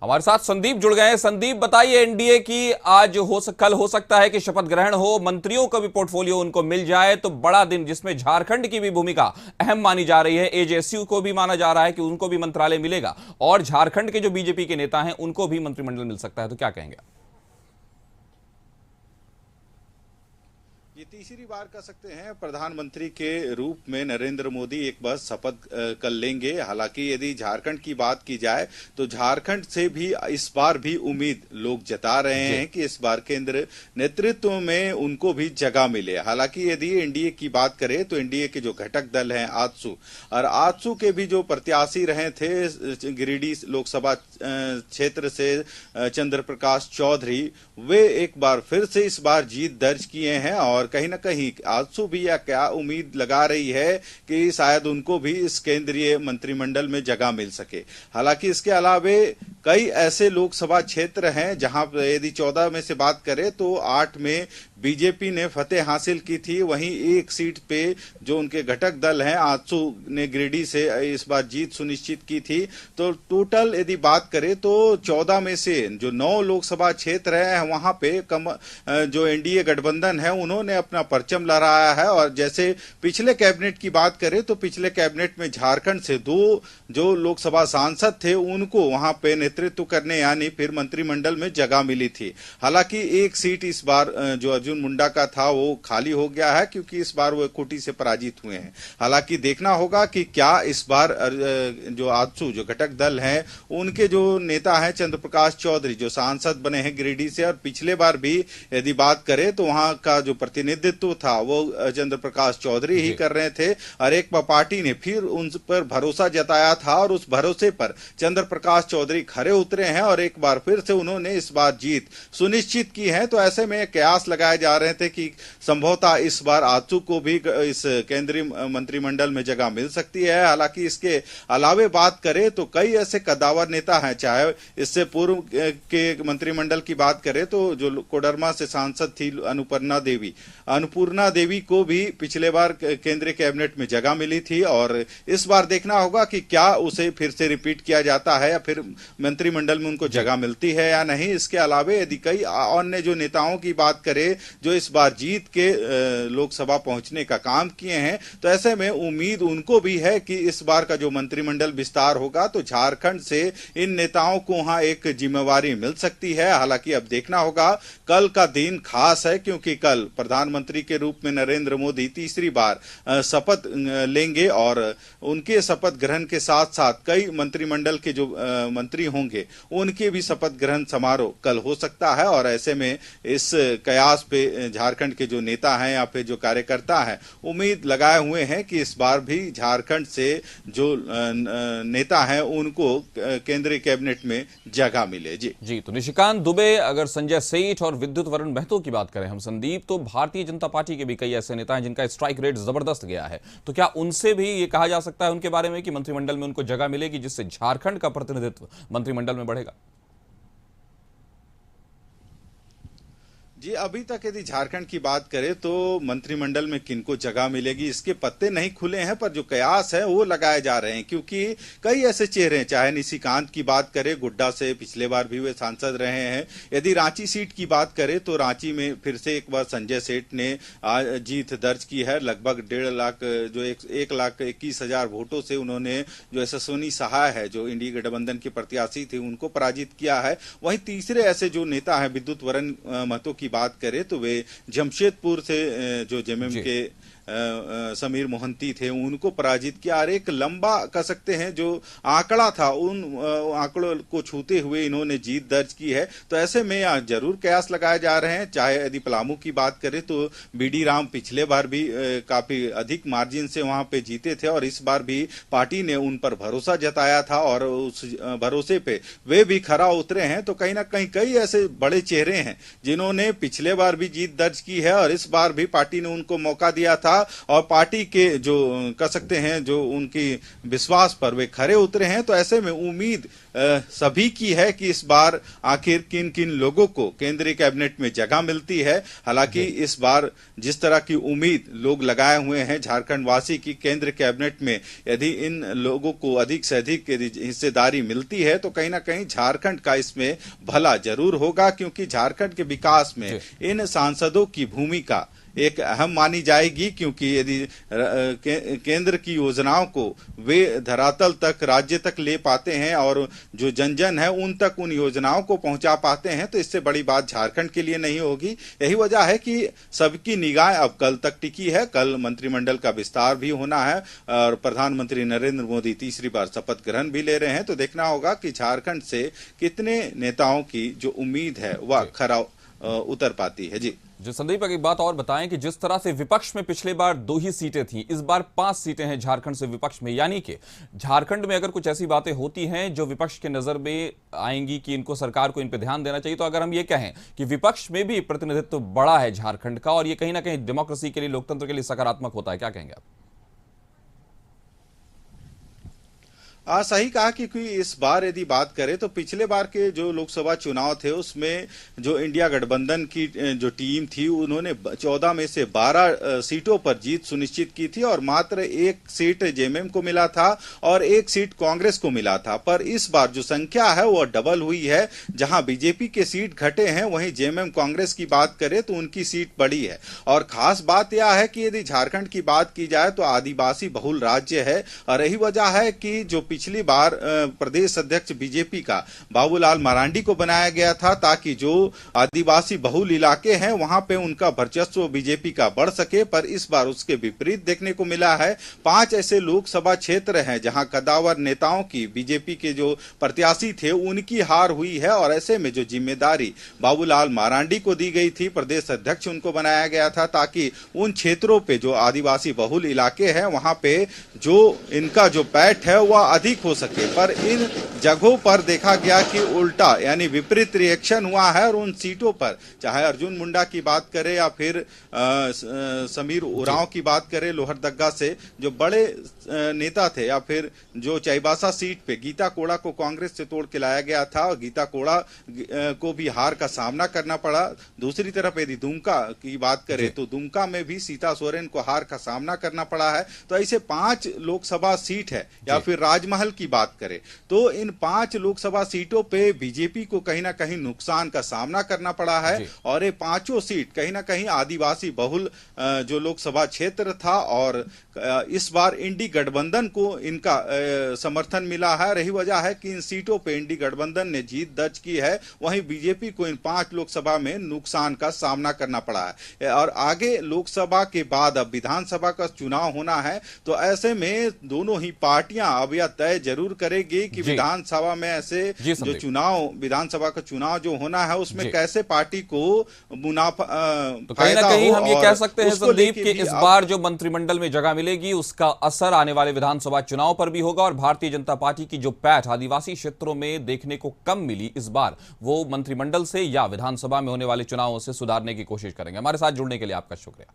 हमारे साथ संदीप जुड़ गए हैं। संदीप, बताइए, एनडीए की आज कल हो सकता है कि शपथ ग्रहण हो, मंत्रियों का भी पोर्टफोलियो उनको मिल जाए, तो बड़ा दिन जिसमें झारखंड की भी भूमिका अहम मानी जा रही है। एजेएसयू को भी माना जा रहा है कि उनको भी मंत्रालय मिलेगा और झारखंड के जो बीजेपी के नेता हैं उनको भी मंत्रिमंडल मिल सकता है, तो क्या कहेंगे? ये तीसरी बार कह सकते हैं प्रधानमंत्री के रूप में नरेंद्र मोदी एक बार शपथ कर लेंगे। हालांकि यदि झारखंड की बात की जाए तो झारखंड से भी इस बार भी उम्मीद लोग जता रहे हैं कि इस बार केंद्र नेतृत्व में उनको भी जगह मिले। हालांकि यदि एनडीए की बात करें तो एनडीए के जो घटक दल हैं आजसू और आजसू के भी जो प्रत्याशी रहे थे गिरिडीह लोकसभा क्षेत्र से चंद्र प्रकाश चौधरी, वे एक बार फिर से इस बार जीत दर्ज किए हैं और कहीं ना कहीं आजसू भी या क्या उम्मीद लगा रही है कि शायद उनको भी इस केंद्रीय मंत्रिमंडल में जगह मिल सके। हालांकि इसके अलावे कई ऐसे लोकसभा क्षेत्र हैं जहां यदि 14 में से बात करें तो 8 में बीजेपी ने फतेह हासिल की थी, वहीं एक सीट पे जो उनके घटक दल हैं आजसू ने गिरिडीह से इस बार जीत सुनिश्चित की थी। तो टोटल यदि बात करें तो 14 में से जो 9 लोकसभा क्षेत्र है वहां पे जो एनडीए गठबंधन है उन्होंने अपना परचम लहराया है। और जैसे पिछले कैबिनेट की बात करें तो पिछले कैबिनेट में झारखंड से 2 जो लोकसभा सांसद थे उनको वहां पे नेतृत्व करने यानी फिर मंत्रिमंडल में जगह मिली थी। हालांकि एक सीट इस बार जो अर्जुन मुंडा का था वो खाली हो गया है क्योंकि इस बार वो खूंटी से पराजित हुए हैं। हालांकि देखना होगा कि क्या इस बार जो आजसू जो घटक दल हैं उनके जो नेता हैं चंद्र प्रकाश चौधरी जो सांसद बने हैं गिरिडीह से, और पिछले बार भी यदि बात करें तो वहां का जो प्रतिनिधित्व था वो चंद्र प्रकाश चौधरी ही कर रहे थे और एक पार्टी ने फिर उन पर भरोसा जताया था और उस भरोसे पर चंद्र प्रकाश चौधरी खरे उतरे हैं और एक बार फिर से उन्होंने इस बार जीत सुनिश्चित की है। तो ऐसे में कयास लगाए जा रहे थे कि संभवतः इस बार आजसू को भी इस केंद्रीय मंत्रिमंडल में जगह मिल सकती है। हालांकि इसके अलावे बात करें तो कई ऐसे कद्दावर नेता हैं, चाहे इससे पूर्व के मंत्रिमंडल की बात करें तो जो कोडरमा से सांसद थी अन्नपूर्णा देवी को भी पिछले बार केंद्रीय कैबिनेट में जगह मिली थी और इस बार देखना होगा कि क्या उसे फिर से रिपीट किया जाता है या फिर मंत्रिमंडल में उनको जगह मिलती है या नहीं। इसके अलावे यदि कई अन्य जो नेताओं की बात करें जो इस बार जीत के लोकसभा पहुंचने का काम किए हैं तो ऐसे में उम्मीद उनको भी है कि इस बार का जो मंत्रिमंडल विस्तार होगा तो झारखंड से इन नेताओं को वहां एक जिम्मेवारी मिल सकती है। हालांकि अब देखना होगा, कल का दिन खास है क्योंकि कल प्रधानमंत्री के रूप में नरेंद्र मोदी तीसरी बार शपथ लेंगे और उनके शपथ ग्रहण के साथ साथ कई मंत्रिमंडल के जो मंत्री होंगे उनके भी शपथ ग्रहण समारोह कल हो सकता है। और ऐसे में इस कयास पे झारखंड के जो नेता हैं या फिर जो कार्यकर्ता हैं उम्मीद लगाए हुए हैं कि इस बार भी झारखंड से जो नेता हैं उनको केंद्रीय कैबिनेट में जगह मिले। जी तो निशिकांत दुबे, अगर संजय सेठ और विद्युत वरुण महतो की बात करें हम संदीप, तो भारतीय जनता पार्टी के भी कई ऐसे नेता हैं जिनका स्ट्राइक रेट जबरदस्त गया है, तो क्या उनसे भी ये कहा जा सकता है उनके बारे में कि मंत्रिमंडल में उनको जगह मिलेगी जिससे झारखंड का प्रतिनिधित्व मंत्रिमंडल में बढ़ेगा? जी, अभी तक यदि झारखंड की बात करें तो मंत्रिमंडल में किनको जगह मिलेगी इसके पत्ते नहीं खुले हैं, पर जो कयास है वो लगाए जा रहे हैं क्योंकि कई ऐसे चेहरे हैं, चाहे निशिकांत की बात करें, गुड्डा से पिछले बार भी वे सांसद रहे हैं। यदि रांची सीट की बात करें तो रांची में फिर से एक बार संजय सेठ ने जीत दर्ज की है। लगभग 1.5 लाख जो 1,21,000 वोटों से उन्होंने जो यशस्विनी सहाय है जो इंडिया गठबंधन के प्रत्याशी थे उनको पराजित किया है। वहीं तीसरे ऐसे जो नेता है विद्युत वरुण महतो की बात करें तो वे जमशेदपुर से जो जेएमएम के समीर मोहंती थे उनको पराजित किया और एक लंबा कह सकते हैं जो आंकड़ा था उन आंकड़ों को छूते हुए इन्होंने जीत दर्ज की है। तो ऐसे में जरूर कयास लगाए जा रहे हैं। चाहे यदि पलामू की बात करें तो बीडी राम पिछले बार भी काफी अधिक मार्जिन से वहां पे जीते थे और इस बार भी पार्टी ने उन पर भरोसा जताया था और उस भरोसे पे वे भी खरा उतरे हैं। तो कहीं ना कहीं कई ऐसे बड़े चेहरे हैं जिन्होंने पिछले बार भी जीत दर्ज की है और इस बार भी पार्टी ने उनको मौका दिया था था और पार्टी के जो कह सकते हैं जो उनकी विश्वास पर वे खरे उतरे हैं। तो ऐसे में उम्मीद सभी की है कि इस बार आखिर किन किन लोगों को केंद्रीय कैबिनेट में जगह मिलती है। हालांकि इस बार जिस तरह की उम्मीद लोग लगाए हुए हैं झारखंड वासी की केंद्र कैबिनेट में यदि इन लोगों को अधिक से अधिक हिस्सेदारी मिलती है तो कहीं ना कहीं झारखंड का इसमें भला जरूर होगा, क्योंकि झारखंड के विकास में इन सांसदों की भूमिका एक अहम मानी जाएगी। क्योंकि यदि केंद्र की योजनाओं को वे धरातल तक राज्य तक ले पाते हैं और जो जन जन है उन तक उन योजनाओं को पहुंचा पाते हैं तो इससे बड़ी बात झारखंड के लिए नहीं होगी। यही वजह है कि सबकी निगाह अब कल तक टिकी है। कल मंत्रिमंडल का विस्तार भी होना है और प्रधानमंत्री नरेंद्र मोदी तीसरी बार शपथ ग्रहण भी ले रहे हैं। तो देखना होगा कि झारखंड से कितने नेताओं की जो उम्मीद है वह खरा उतर पाती है। जी संदीप, एक बात और बताएं कि जिस तरह से विपक्ष में पिछले बार 2 ही सीटें थीं, इस बार 5 सीटें हैं झारखंड से विपक्ष में, यानी कि झारखंड में अगर कुछ ऐसी बातें होती हैं जो विपक्ष के नजर में आएंगी कि इनको सरकार को इन पर ध्यान देना चाहिए, तो अगर हम ये कहें कि विपक्ष में भी प्रतिनिधित्व बड़ा है झारखंड का और ये कहीं ना कहीं डेमोक्रेसी के लिए, लोकतंत्र के लिए सकारात्मक होता है, क्या कहेंगे आप? सही कहा कि इस बार यदि बात करें तो पिछले बार के जो लोकसभा चुनाव थे उसमें जो इंडिया गठबंधन की जो टीम थी उन्होंने 14 में से 12 सीटों पर जीत सुनिश्चित की थी और मात्र 1 सीट जेएमएम को मिला था और 1 सीट कांग्रेस को मिला था। पर इस बार जो संख्या है वो डबल हुई है। जहां बीजेपी के सीट घटे हैं वहीं जेएमएम कांग्रेस की बात करें तो उनकी सीट बढ़ी है। और खास बात यह है कि यदि झारखंड की बात की जाए तो आदिवासी बहुल राज्य है और यही वजह है कि जो पिछली बार प्रदेश अध्यक्ष बीजेपी का बाबूलाल मरांडी को बनाया गया था ताकि जो आदिवासी बहुल इलाके हैं वहां पे उनका वर्चस्व बीजेपी का बढ़ सके, पर इस बार उसके विपरीत देखने को मिला है। 5 ऐसे लोकसभा क्षेत्र हैं जहां कदावर नेताओं की, बीजेपी के जो प्रत्याशी थे उनकी हार हुई है और ऐसे में जो जिम्मेदारी बाबूलाल मरांडी को दी गई थी, प्रदेश अध्यक्ष उनको बनाया गया था ताकि उन क्षेत्रों पे जो आदिवासी बहुल इलाके हैं वहां पे जो इनका जो पैठ है वह अधिक हो सके। पर इन जगहों पर देखा गया कि उल्टा यानी विपरीत रिएक्शन हुआ है और उन सीटों पर चाहे अर्जुन मुंडा की बात करें या फिर समीर उरांव की बात करें लोहरदग्गा से जो बड़े नेता थे, या फिर जो चाईबासा सीट पे गीता कोड़ा को कांग्रेस से तोड़ के लाया गया था और गीता कोड़ा को भी हार का सामना करना पड़ा। दूसरी तरफ यदि दुमका की बात करें तो दुमका में भी सीता सोरेन को हार का सामना करना पड़ा है। तो ऐसे 5 लोकसभा सीट है या फिर राजमहल की बात करें तो इन 5 लोकसभा सीटों पे बीजेपी को कहीं ना कहीं नुकसान का सामना करना पड़ा है और ये 5 सीट कहीं ना कहीं आदिवासी बहुल जो लोकसभा क्षेत्र था और इस बार इंडी गठबंधन को इनका समर्थन मिला है। रही वजह है कि इन सीटों पे इंडी गठबंधन ने जीत दर्ज की है, वहीं बीजेपी को इन 5 लोकसभा में नुकसान का सामना करना पड़ा है और आगे लोकसभा के बाद अब विधानसभा का चुनाव होना है। तो ऐसे में दोनों ही पार्टियां अब यह तय जरूर करेगी कि विधानसभा में ऐसे जो चुनाव, विधानसभा का चुनाव जो होना है उसमें कैसे पार्टी को मुनाफा तो कहीं ना कहीं हम ये कह सकते हैं संदीप कि इस बार जो मंत्रिमंडल में जगह मिलेगी उसका असर आने वाले विधानसभा चुनाव पर भी होगा और भारतीय जनता पार्टी की जो पैठ आदिवासी क्षेत्रों में देखने को कम मिली इस बार वो मंत्रिमंडल से या विधानसभा में होने वाले चुनावों से सुधारने की कोशिश करेंगे। हमारे साथ जुड़ने के लिए आपका शुक्रिया।